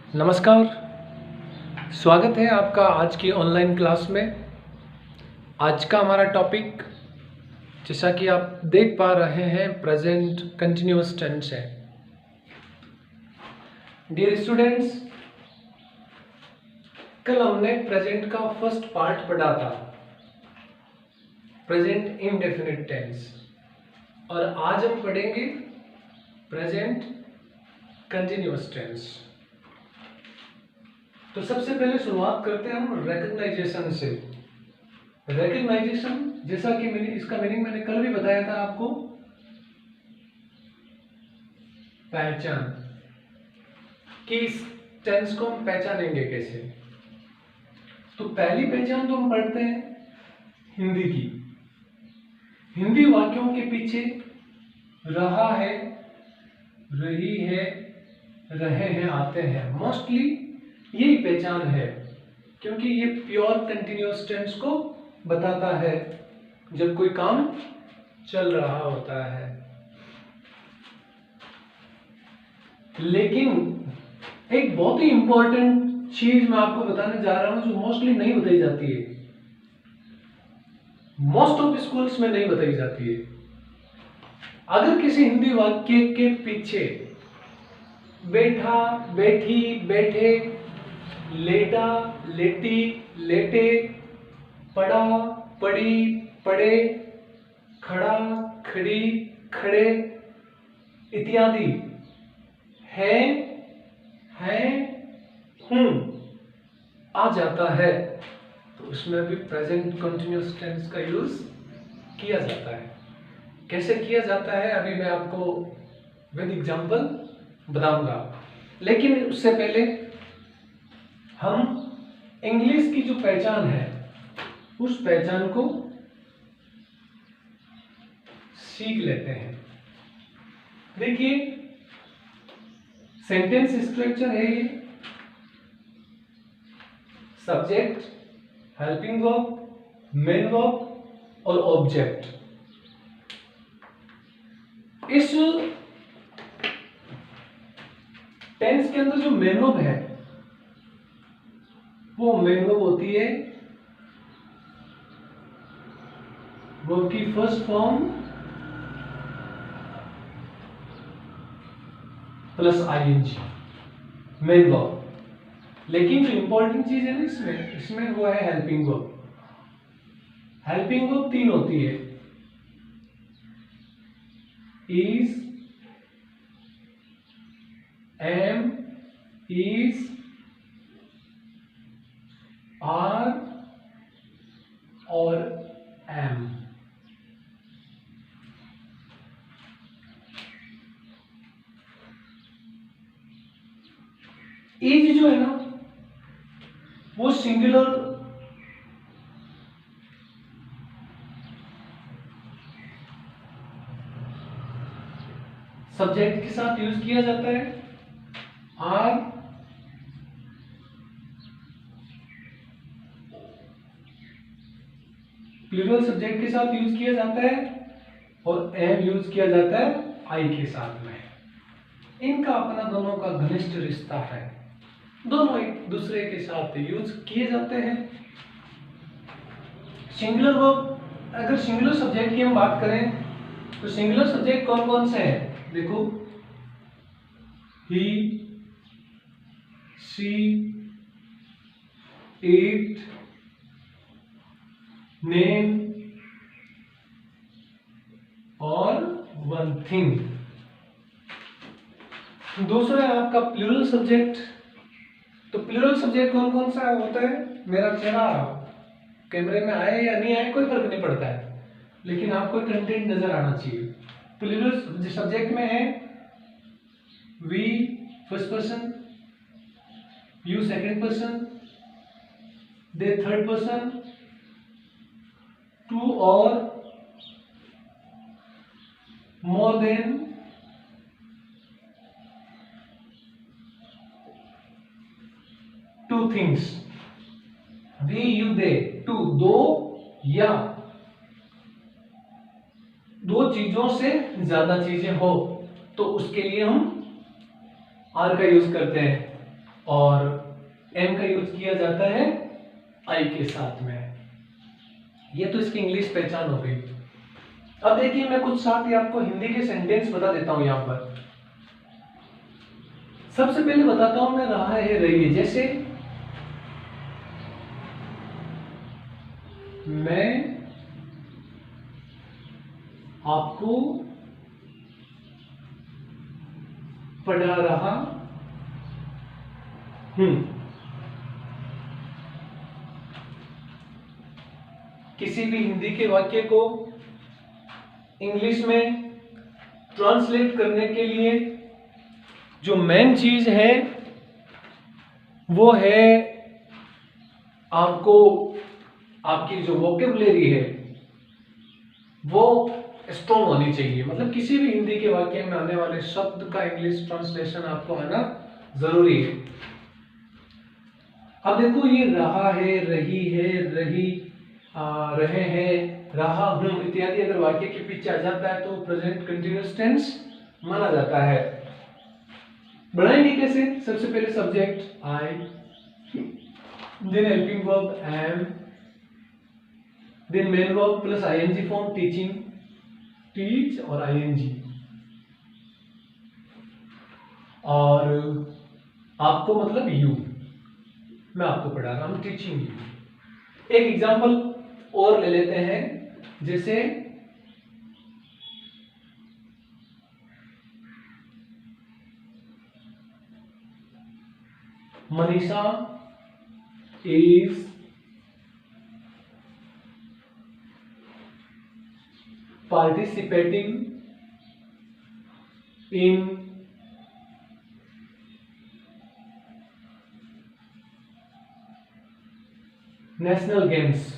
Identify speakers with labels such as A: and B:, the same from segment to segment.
A: नमस्कार। स्वागत है आपका आज की ऑनलाइन क्लास में। आज का हमारा टॉपिक, जैसा कि आप देख पा रहे हैं, प्रेजेंट कंटिन्यूअस टेंस है। डियर स्टूडेंट्स, कल हमने प्रेजेंट का फर्स्ट पार्ट पढ़ा था, प्रेजेंट इंडेफिनिट टेंस, और आज हम पढ़ेंगे प्रेजेंट कंटिन्यूअस टेंस। तो सबसे पहले शुरुआत करते हैं हम रिकग्नाइजेशन से। रिकग्नाइजेशन, जैसा कि इसका मीनिंग मैंने कल भी बताया था आपको, पहचान, कि इस टेंस को हम पहचानेंगे कैसे। तो पहली पहचान तो हम पढ़ते हैं हिंदी की। हिंदी वाक्यों के पीछे रहा है, रही है, रहे हैं आते हैं, मोस्टली यही पहचान है, क्योंकि ये प्योर कंटिन्यूअस टेंस को बताता है जब कोई काम चल रहा होता है। लेकिन एक बहुत ही इंपॉर्टेंट चीज मैं आपको बताने जा रहा हूं जो मोस्टली नहीं बताई जाती है, मोस्ट ऑफ स्कूल्स में नहीं बताई जाती है। अगर किसी हिंदी वाक्य के पीछे बैठा, बैठी, बैठे, लेटा, लेटी, लेटे, पढ़ा, पढ़ी, पढ़े, खड़ा, खड़ी, खड़े इत्यादि है, हूं आ जाता है, तो उसमें भी प्रेजेंट कंटिन्यूअस टेंस का यूज किया जाता है। कैसे किया जाता है अभी मैं आपको विद एग्जांपल बताऊंगा। लेकिन उससे पहले हम इंग्लिश की जो पहचान है उस पहचान को सीख लेते हैं। देखिए, सेंटेंस स्ट्रक्चर है ये, subject, helping verb, main verb और ऑब्जेक्ट। इस टेंस के अंदर जो मेन वर्ब है वो मेन वर्ब होती है वर्ब की first form plus ING, main verb. लेकिन जो इंपॉर्टेंट चीज है ना इसमें वो है हेल्पिंग वर्ब। हेल्पिंग वर्ब 3 होती है, इज, एम, इज, आर और एम। इज जो है ना वो सिंगुलर सब्जेक्ट के साथ यूज किया जाता है, आर प्लूरल सब्जेक्ट के साथ यूज किया जाता है और एम यूज किया जाता है आई के साथ में। इनका अपना दोनों का घनिष्ठ रिश्ता है, दोनों एक दूसरे के साथ यूज किए जाते हैं। सिंगुलर वर्ब, अगर सिंगुलर सब्जेक्ट की हम बात करें तो सिंगुलर सब्जेक्ट कौन कौन से हैं? देखो, ही, शी, इट, नेम और वन थिंग। दूसरा है आपका प्लूरल सब्जेक्ट। तो प्लूरल सब्जेक्ट कौन कौन सा होता है? मेरा चेहरा कैमरे में आए या नहीं आए कोई फर्क नहीं पड़ता है, लेकिन आपको कंटेंट नजर आना चाहिए। प्लूरल सब्जेक्ट में है we first person, you second person, they third person, two और more than, two things, we, you, they, two, दो या दो चीजों से ज्यादा चीजें हो तो उसके लिए हम आर का यूज करते हैं। और एम का यूज किया जाता है आई के साथ में। ये तो इसकी इंग्लिश पहचान हो गई। अब देखिए मैं कुछ साथ ही आपको हिंदी के सेंटेंस बता देता हूं यहां पर। सबसे पहले बताता हूं मैं रहा है रही है। जैसे मैं आपको पढ़ा रहा हूं। किसी भी हिंदी के वाक्य को इंग्लिश में ट्रांसलेट करने के लिए जो मेन चीज है वो है आपको आपकी जो वोकेबुलरी है वो स्ट्रॉन्ग होनी चाहिए। मतलब किसी भी हिंदी के वाक्य में आने वाले शब्द का इंग्लिश ट्रांसलेशन आपको आना जरूरी है। अब देखो ये रहा है, रही है, रहे हैं, रहा हूं इत्यादि अगर वाक्य के पीछे आ जाता है तो प्रेजेंट कंटीन्यूअस टेंस माना जाता है। बनाएंगे कैसे? सबसे पहले subject I, then helping verb am, then main verb plus ING form teaching, teach और आईएनजी, और आपको मतलब यू, मैं आपको पढ़ा रहा हूं, टीचिंग यू। एक एग्जांपल और ले लेते हैं, जैसे Manisha is participating in national games.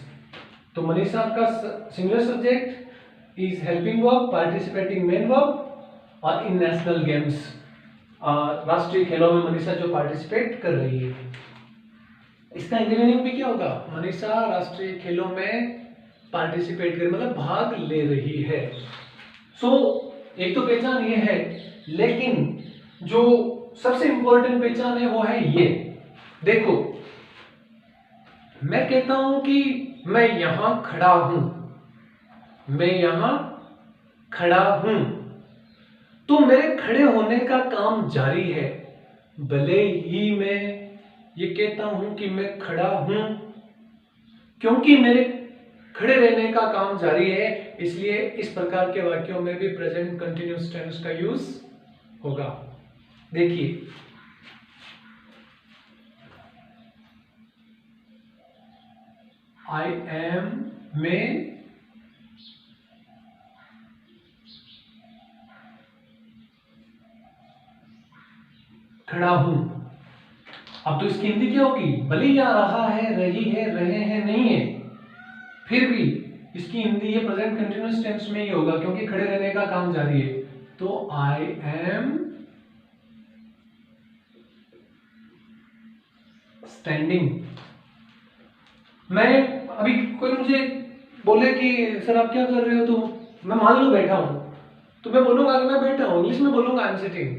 A: तो मनीषा का singular subject is helping verb, participating main verb और इन नेशनल गेम्स, राष्ट्रीय खेलों में मनीषा जो पार्टिसिपेट कर रही है। इसका हिंदी मीनिंग भी क्या होगा? मनीषा राष्ट्रीय खेलों में पार्टिसिपेट कर मतलब भाग ले रही है। सो एक तो पहचान ये है, लेकिन जो सबसे इंपॉर्टेंट पहचान है वो है ये। देखो मैं कहता हूं कि मैं यहां खड़ा हूं, मैं यहां खड़ा हूं, तो मेरे खड़े होने का काम जारी है। भले ही मैं ये कहता हूं कि मैं खड़ा हूं, क्योंकि मेरे खड़े रहने का काम जारी है, इसलिए इस प्रकार के वाक्यों में भी प्रेजेंट कंटिन्यूअस टेंस का यूज होगा। देखिए आई एम, में खड़ा हूं। अब तो इसकी हिंदी क्या होगी? भले यहां रहा है, रही है, रहे हैं नहीं है, फिर भी इसकी हिंदी ये प्रेजेंट कंटिन्यूअस टेंस में ही होगा, क्योंकि खड़े रहने का काम जारी है। तो आई एम स्टैंडिंग। मैं अभी कोई मुझे बोले कि सर आप क्या कर रहे हो, तो मैं मान लो बैठा हूं, तो मैं बोलूंगा कि मैं बैठा हूं, इंग्लिश में बोलूंगा आई एम सिटिंग।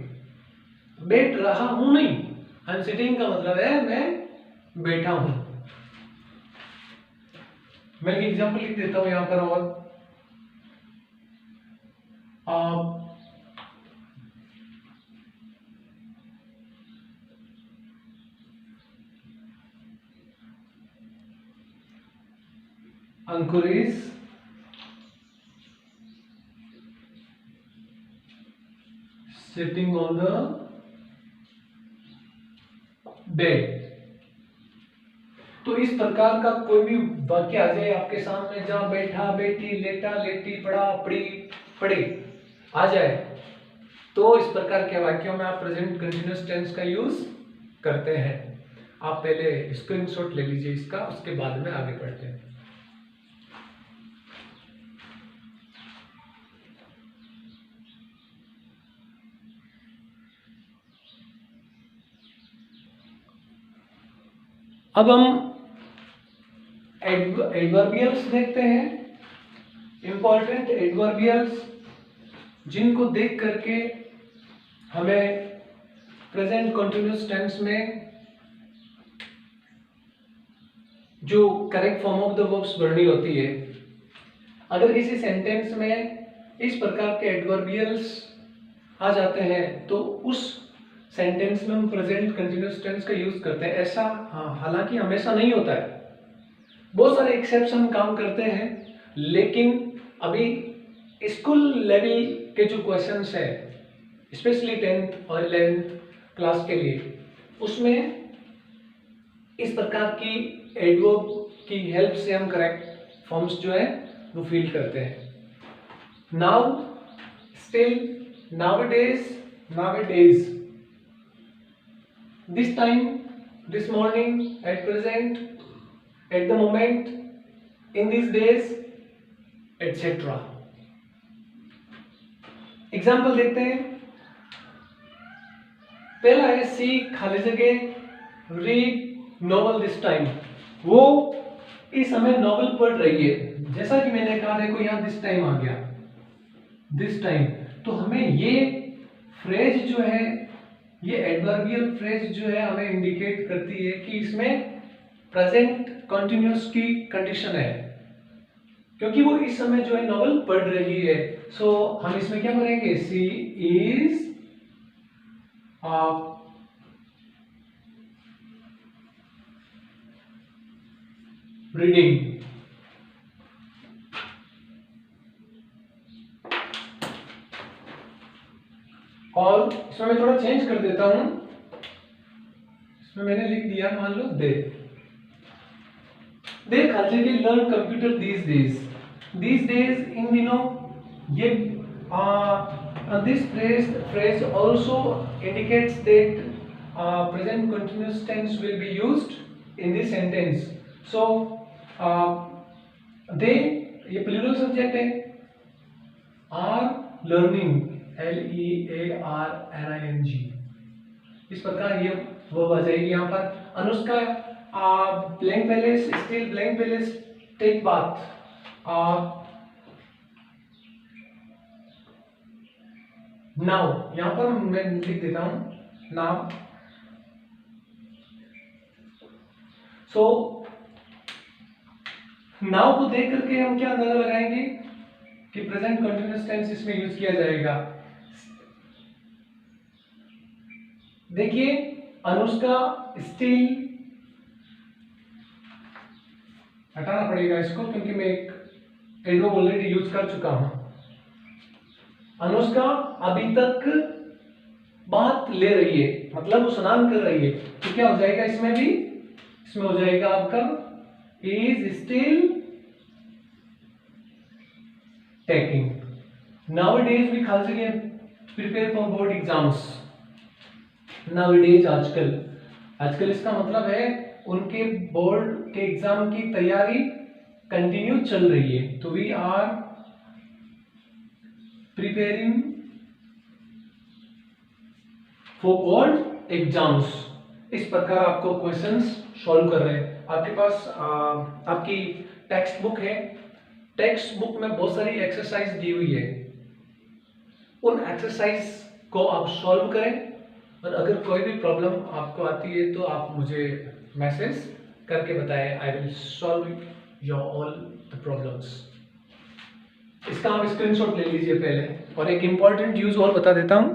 A: बैठ रहा हूं नहीं, आई एम सिटिंग का मतलब है मैं बैठा हूं। मैं एक एग्जांपल लिख देता हूं यहां पर, और Ankur is sitting on the bed। तो इस प्रकार का कोई भी वाक्य आ जाए आपके सामने, जहां बैठा, बैठी, लेटा, लेटी, पढ़ा, पढ़ी, पढ़े आ जाए, तो इस प्रकार के वाक्यों में आप प्रेजेंट कंटिन्यूअस टेंस का यूज करते हैं। आप पहले स्क्रीनशॉट ले लीजिए इसका, उसके बाद में आगे बढ़ते हैं। अब हम एडवर्बियल्स देखते हैं, इंपॉर्टेंट एडवर्बियल्स, जिनको देख करके हमें प्रेजेंट कंटिन्यूअस टेंस में जो correct form of the verbs भरनी होती है। अगर किसी सेंटेंस में इस प्रकार के एडवर्बियल्स आ जाते हैं तो उस सेंटेंस में हम प्रेजेंट कंटिन्यूअस टेंस का यूज करते हैं। ऐसा हालांकि हमेशा नहीं होता है, बहुत सारे एक्सेप्शन काम करते हैं, लेकिन अभी स्कूल लेवल के जो क्वेश्चंस है, स्पेशली 10th और 11th क्लास के लिए, उसमें इस प्रकार की एडवर्ब की हेल्प से हम करेक्ट फॉर्म्स जो है वो फील करते हैं। Now, still, nowadays, this time, this morning, at present, at the moment, in these days, etc. Example देखते हैं। पहला है सी खाली जगह रीड नॉवल दिस टाइम। वो इस समय नॉवल पढ़ रही है। जैसा कि मैंने कहा, देखो यहाँ दिस टाइम आ गया, दिस टाइम, तो हमें ये फ्रेज जो है, ये एडवर्बियल फ्रेज जो है हमें इंडिकेट करती है कि इसमें प्रेजेंट कंटिन्यूअस की कंडीशन है, क्योंकि वो इस समय जो है नॉवल पढ़ रही है। सो हम इसमें क्या करेंगे, सी इज रीडिंग। और इसमें मैं थोड़ा चेंज कर देता हूं। इसमें मैंने लिख दिया, मान लो दे खाली के learn computer these days in दिनों, ये this phrase also indicates that present continuous tense will be used in this sentence. So they, ये plural subject है, are learning, LEARNING, इस प्रकार ये वर्ब आ जाएगी यहाँ पर। Anushka blank places, still blank places, take bath. Now यहाँ पर मैं लिख देता हूं नाउ। सो नाउ को देख करके हम क्या अंदाजा लगाएंगे कि प्रेजेंट कंटिन्यूअस टेंस इसमें यूज किया जाएगा। देखिए, अनुष्का स्टिल, हटाना पड़ेगा इसको क्योंकि मैं एक एडवर्ब ऑलरेडी यूज कर चुका हूं। अनुष्का अभी तक बात ले रही है, मतलब वो स्नान कर रही है, तो क्या हो जाएगा इसमें भी, इसमें हो जाएगा आपका इज स्टिल टेकिंग। नाउअडेज भी खाली जगह prepare for board exams. Nowadays आजकल इसका मतलब है उनके बोर्ड के एग्जाम की तैयारी कंटिन्यू चल रही है। तो we are preparing for board exams. इस प्रकार आपको क्वेश्चंस सॉल्व कर रहे हैं। आपके पास आपकी टेक्स्ट बुक है, टेक्स्ट बुक में बहुत सारी एक्सरसाइज दी हुई है, उन एक्सरसाइज को आप सॉल्व करें। और अगर कोई भी प्रॉब्लम आपको आती है तो आप मुझे मैसेज करके बताएं, I will solve your all the problems. इसका आप स्क्रीनशॉट ले लीजिए पहले। और एक इंपॉर्टेंट यूज और बता देता हूं,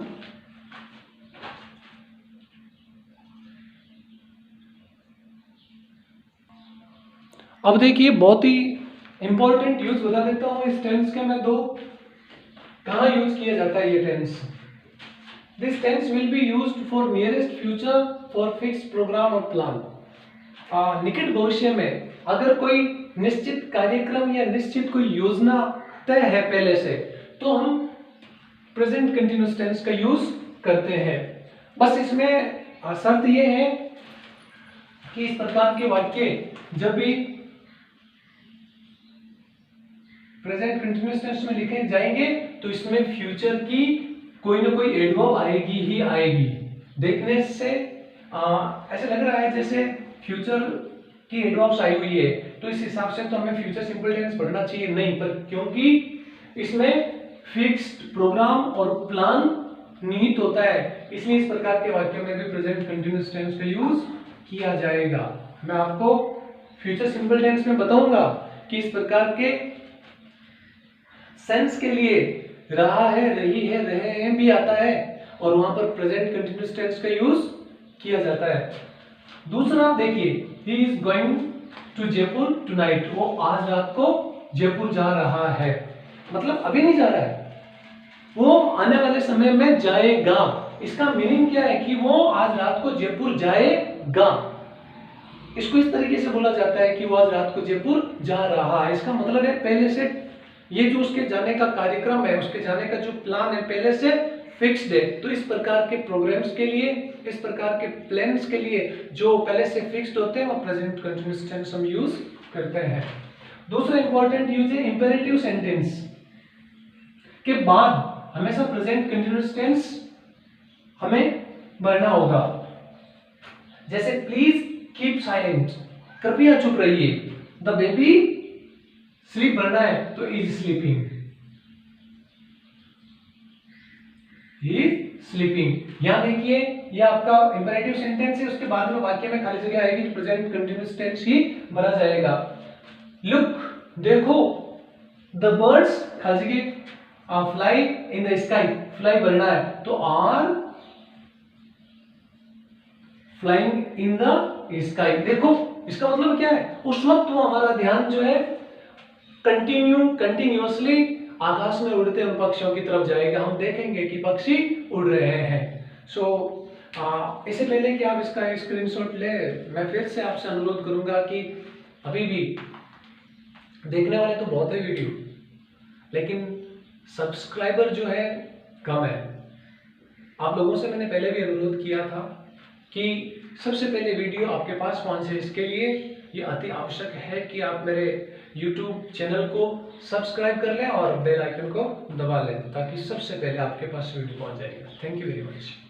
A: अब देखिए बहुत ही इंपॉर्टेंट यूज बता देता हूं इस टेंस के मैं दो। कहां यूज किया जाता है ये tense? This tense will be used for nearest future for fix program और प्लान। निकट भविष्य में अगर कोई निश्चित कार्यक्रम या निश्चित कोई योजना तय है पहले से, तो हम प्रेजेंट कंटिन्यूअस टेंस का यूज करते हैं। बस इसमें शर्त यह है कि इस प्रकार के वाक्य जब भी प्रेजेंट कंटिन्यूअस टेंस में लिखे जाएंगे तो इसमें फ्यूचर की कोई ना कोई एडवर्ब आएगी ही आएगी। देखने से ऐसा लग रहा है जैसे फ्यूचर की एडवर्ब्स आई हुई है, तो इस हिसाब से तो हमें फ्यूचर सिंपल टेंस पढ़ना चाहिए नहीं, पर क्योंकि इसमें फिक्स्ड प्रोग्राम और प्लान निहित होता है, इसलिए इस प्रकार के वाक्यों में भी प्रेजेंट कंटिन्यूअस टेंस का यूज किया जाएगा। मैं आपको फ्यूचर सिंपल टेंस में बताऊंगा कि इस प्रकार के सेंस के लिए रहा है, रही है, रहे हैं भी आता है और वहां पर प्रेजेंट कंटिन्यूअस टेंस का यूज किया जाता है। दूसरा देखिए, he is going to Jaipur tonight, वो आज रात को जयपुर जा रहा है, मतलब अभी नहीं जा रहा है, वो आने वाले समय में जाएगा। इसका मीनिंग क्या है कि वो आज रात को जयपुर जाएगा। इसको इस तरीके से बोला जाता है कि वो आज रात को जयपुर जा रहा है। इसका मतलब है पहले से ये जो उसके जाने का कार्यक्रम है, उसके जाने का जो प्लान है पहले से फिक्स्ड है। तो इस प्रकार के प्रोग्राम्स के लिए, इस प्रकार के प्लान्स के लिए जो पहले से फिक्स्ड होते हैं वो प्रेजेंट कंटिन्यूअस टेंस हम यूज करते हैं। दूसरा इंपॉर्टेंट यूज है इंपेरेटिव सेंटेंस के बाद हमेशा प्रेजेंट कंटिन्यूअस टेंस हमें भरना होगा। जैसे प्लीज कीप साइलेंट, कृपया चुप रहिए। द बेबी स्लीप भरना है तो इज स्लीपिंग, इज स्लीपिंग। यहां देखिए ये आपका इंपेरेटिव सेंटेंस है, उसके बाद में वाक्य में खाली जगह आएगी तो प्रेजेंट कंटिन्यूअस टेंस ही भरा जाएगा। लुक, देखो, द बर्ड्स खाली जगह fly in the sky, fly भरना है तो are flying in the sky. देखो इसका मतलब क्या है, उस वक्त वो हमारा ध्यान जो है कंटिन्यूअसली आकाश में उड़ते उन पक्षियों की तरफ जाएगा, हम देखेंगे कि पक्षी उड़ रहे हैं। इससे पहले कि आप इसका स्क्रीनशॉट ले, मैं फिर से आपसे अनुरोध करूंगा कि अभी भी देखने वाले तो बहुत है वीडियो, लेकिन सब्सक्राइबर जो है कम है। आप लोगों से मैंने पहले भी अनुरोध किया था कि सबसे पहले वीडियो आपके पास पहुंचे, इसके लिए ये अति आवश्यक है कि आप मेरे YouTube चैनल को सब्सक्राइब कर लें और बेल आइकन को दबा लें ताकि सबसे पहले आपके पास वीडियो पहुंच जाएगा। Thank you very much.